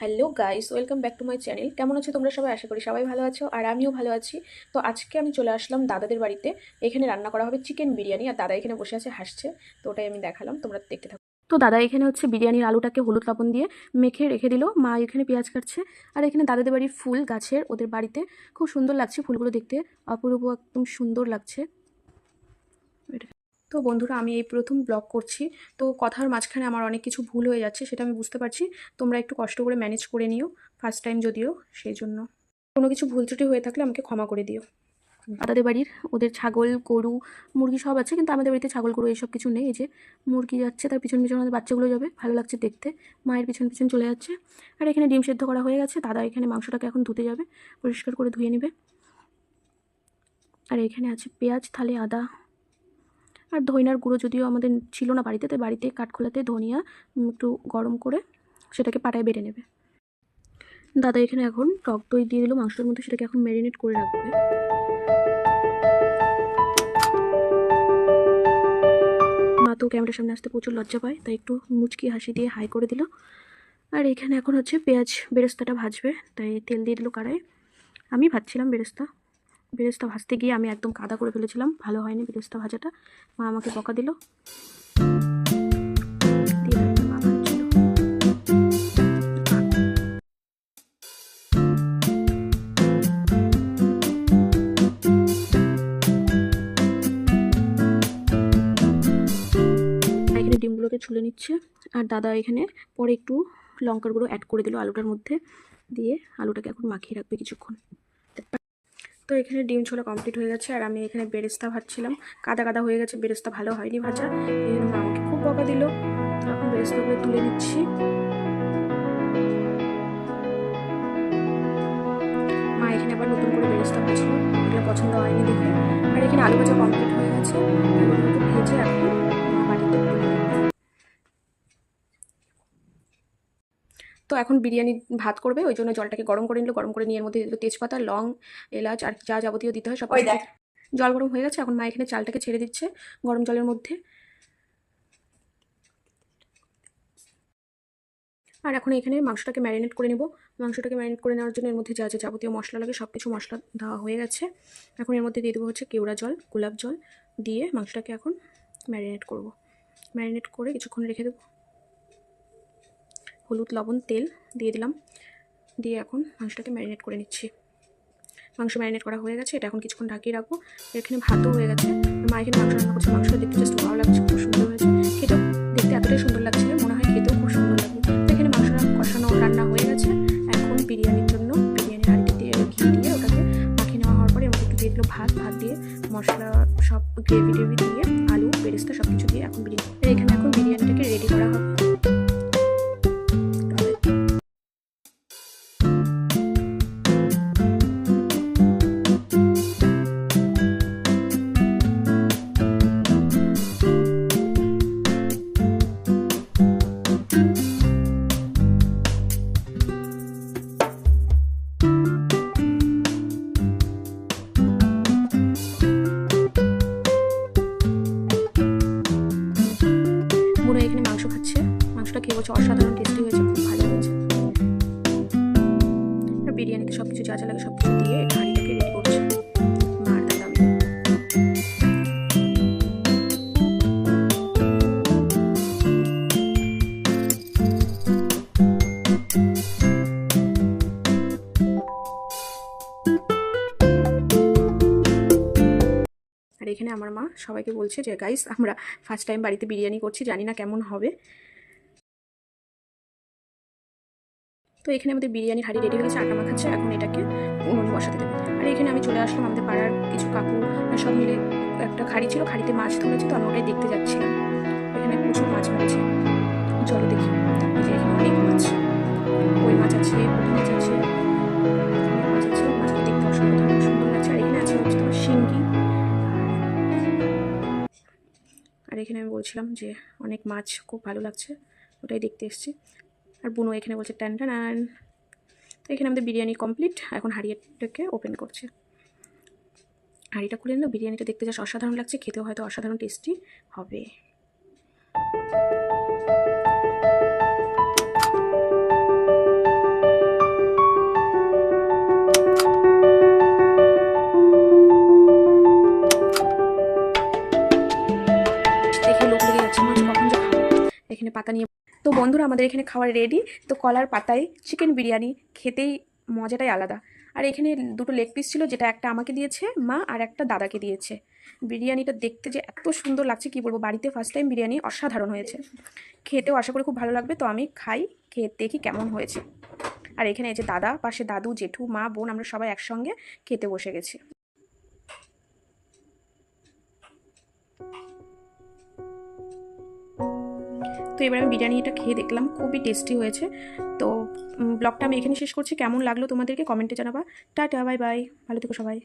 Hello guys, welcome back to my channel. কেমন আছো তোমরা সবাই? আশা করি সবাই ভালো আছো, আর আমিও ভালো আছি। তো আজকে আমি চলে আসলাম দাদাদের বাড়িতে। এখানে রান্না করা হবে চিকেন বিরিয়ানি, আর দাদা এখানে বসে আছে হাসছে। তো ওটাই আমি দেখালাম, তোমরা দেখতে থাকো। তো দাদা এখানে হচ্ছে বিরিয়ানির আলুটাকে হলুদ লবণ দিয়ে মেখে রেখে দিল। মা এখানে পেঁয়াজ কাটছে। আর এখানে দাদাদের বাড়ির ফুল গাছের, ওদের বাড়িতে খুব সুন্দর লাগছে ফুলগুলো দেখতে, অপূর্ব একদম সুন্দর লাগছে। তো বন্ধুরা, আমি এই প্রথম ব্লগ করছি, তো কথার মাঝখানে আমার অনেক কিছু ভুল হয়ে যাচ্ছে, সেটা আমি বুঝতে পারছি। তোমরা একটু কষ্ট করে ম্যানেজ করে নিও, ফার্স্ট টাইম যদিও, সেই জন্য কোনো কিছু ভুল ত্রুটি হয়ে থাকলে আমাকে ক্ষমা করে দিও। দাদাদের বাড়ির ওদের ছাগল গরু মুরগি সব আছে, কিন্তু আমাদের বাড়িতে ছাগল গরু এইসব কিছু নেই। এই যে মুরগি যাচ্ছে, তার পিছন পিছন আমাদের বাচ্চাগুলো যাবে, ভালো লাগছে দেখতে। মায়ের পিছন পিছন চলে যাচ্ছে। আর এখানে ডিম সেদ্ধ করা হয়ে গেছে। দাদা এখানে মাংসটাকে এখন ধুতে যাবে, পরিষ্কার করে ধুয়ে নেবে। আর এখানে আছে পেঁয়াজ, থালে আদা আর ধনিয়ার গুঁড়ো, যদিও আমাদের ছিল না বাড়িতে, তাই বাড়িতে কাঠখোলাতে ধনিয়া একটু গরম করে সেটাকে পাটায় বেটে নেবে। দাদা এখানে এখন টক দই দিয়ে দিল মাংসের মধ্যে, সেটাকে এখন ম্যারিনেট করে রাখবে। মা তো ক্যামেরার সামনে আসতে প্রচুর লজ্জা পায়, তাই একটু মুচকি হাসি দিয়ে হাই করে দিল। আর এখানে এখন হচ্ছে পেঁয়াজ বেরেস্তাটা ভাজবে, তাই তেল দিয়ে দিল কড়াই। আমি ভাজছিলাম বেরেস্তা। বেরেস্তা ভাজতে গিয়ে আমি একদম কাদা করে ফেলেছিলাম, ভালো হয়নি বেরেস্তা ভাজাটা। মা আমাকে বকা দিল। এখানে ডিমগুলোকে ছুলে নিচ্ছে। আর দাদা এখানে পরে একটু লঙ্কার গুঁড়ো অ্যাড করে দিল আলুটার মধ্যে, দিয়ে আলুটাকে এখন মাখিয়ে রাখবে কিছুক্ষণ। তো এখানে ডিম ছোলা কমপ্লিট হয়ে গেছে, আর আমি এখানে বেরেস্তা ভাজছিলাম। কাদা কাদা হয়ে গেছে, বেরেস্তা ভালো হয়নি ভাজা, এই জন্য মা আমাকে খুব বকা দিল। তো এখন বেরেস্তাগুলো তুলে নিচ্ছি। মা এখানে আবার নতুন করে বেরেস্তা ভাজলো, এগুলো পছন্দ হয়নি দেখে। আর এখানে আলু ভাজা কমপ্লিট হয়ে গেছে, আলুগুলোকে ভেজে এখন মা বাটিতে তুলে নেবে। তো এখন বিরিয়ানি ভাত করবে, ওই জন্য জলটাকে গরম করে নিল। গরম করে নিয়ে এর মধ্যে দিল তেজপাতা, লং, এলাচ আর যা যাবতীয় দিতে হয় সব। জল গরম হয়ে গেছে, এখন মা এখানে চালটাকে ছেড়ে দিচ্ছে গরম জলের মধ্যে। আর এখন এখানে মাংসটাকে ম্যারিনেট করে নেব। মাংসটাকে ম্যারিনেট করে নেওয়ার জন্য এর মধ্যে যা যা যাবতীয় মশলা লাগে সব কিছু মশলা দেওয়া হয়ে গেছে। এখন এর মধ্যে দিয়ে দেবো হচ্ছে কেওড়া জল, গোলাপ জল দিয়ে মাংসটাকে এখন ম্যারিনেট করব। ম্যারিনেট করে কিছুক্ষণ রেখে দেবো। হলুদ লবণ তেল দিয়ে দিলাম, দিয়ে এখন মাংসটাকে ম্যারিনেট করে নিচ্ছি। মাংস ম্যারিনেট করা হয়ে গেছে, এটা এখন কিছুক্ষণ ঢাকিয়ে রাখবো। এখানে ভাতও হয়ে গেছে। মা এখানে মাংস রান্না করছে, মাংসটা দেখতে জাস্ট ভালো লাগছে, খুব সুন্দর হয়েছে। খেতেও দেখতে এতটাই সুন্দর লাগছে, মনে হয় খেতেও খুব সুন্দর লাগবে। তো এখানে মাংসটা কষানো রান্না হয়ে গেছে। এখন বিরিয়ানির জন্য বিরিয়ানির হাঁড়িতে দিয়ে ঘি দিয়ে ওটাকে মাখিয়ে নেওয়া হওয়ার পরে এর মধ্যে একটু দিয়ে দিল ভাত দিয়ে মশলা সব গ্রেভি টেভি দিয়ে আলু বেরেস্তা সব কিছু দিয়ে এখন বিরিয়ানি, এখানে এখন বিরিয়ানিটাকে রেডি করা হবে। বুড়ো এখানে মাংস খাচ্ছে, মাংসটা খেয়ে বলছে অসাধারণ টেস্টি হয়েছে, খুব ভালো হয়েছে। আর বিরিয়ানিতে সব কিছু যা যা লাগে সব কিছু দিয়ে হাঁড়িটাকে রেডি করছে মা আর দাদা মিলে। আর এখানে আমার মা সবাইকে বলছে যে গাইস, আমরা ফার্স্ট টাইম বাড়িতে বিরিয়ানি করছি, জানি না কেমন হবে। তো এখানে আমাদের বিরিয়ানির হাঁড়ি রেডি হয়ে গেছে, আটা মাখাচ্ছে, এখন এটাকে উনুনে বসাতে দেবে। আর এখানে আমি চলে আসলাম, আমাদের পাড়ার কিছু কাকু সব মিলে একটা খাড়ি ছিল, খাড়িতে মাছ ধরেছে, তো আমি ওটাই দেখতে যাচ্ছিলাম। এখানে প্রচুর মাছ মেরেছে, চলো দেখি। এই যে এখানে অনেক মাছ, কই মাছ আছে, পুঁটি মাছ আছে, অনেক মাছ আছে। মাছটা দেখতে অসাধারণ সুন্দর লাগছে। আর এখানে আছে হচ্ছে তোমার শিঙ্গি। আর এখানে আমি বলছিলাম যে অনেক মাছ, খুব ভালো লাগছে, ওটাই দেখতে এসেছি। আর বুনো এখানে বলছে টান টান। তো এখানে আমাদের বিরিয়ানি কমপ্লিট, এখন হাঁড়িটাকে ওপেন করছে। হাঁড়িটা খুলে নিল, বিরিয়ানিটা দেখতে যা অসাধারণ লাগছে, খেতেও হয়তো অসাধারণ টেস্টি হবে। এখানে পাতা নিয়ে। তো বন্ধুরা আমাদের এখানে খাওয়ার রেডি। তো কলার পাতায় চিকেন বিরিয়ানি খেতেই মজাটাই আলাদা। আর এখানে দুটো লেগ পিস ছিল, যেটা একটা আমাকে দিয়েছে মা আর একটা দাদাকে দিয়েছে। বিরিয়ানিটা দেখতে যে এত সুন্দর লাগছে কি বলবো, বাড়িতে ফার্স্ট টাইম বিরিয়ানি, অসাধারণ হয়েছে। খেতেও আশা করি খুব ভালো লাগবে। তো আমি খাই, খেয়ে দেখি কেমন হয়েছে। আর এখানে এই যে দাদা, পাশে দাদু, জেঠু, মা, বোন, আমরা সবাই একসঙ্গে খেতে বসে গেছি। তো এবার আমি বিরিয়ানিটা খেয়ে দেখলাম, খুবই টেস্টি হয়েছে। তো ব্লগটা আমি এখানে শেষ করছি। কেমন লাগলো তোমাদেরকে কমেন্টে জানাবা। টাটা, বাই বাই, ভালো থেকো সবাই।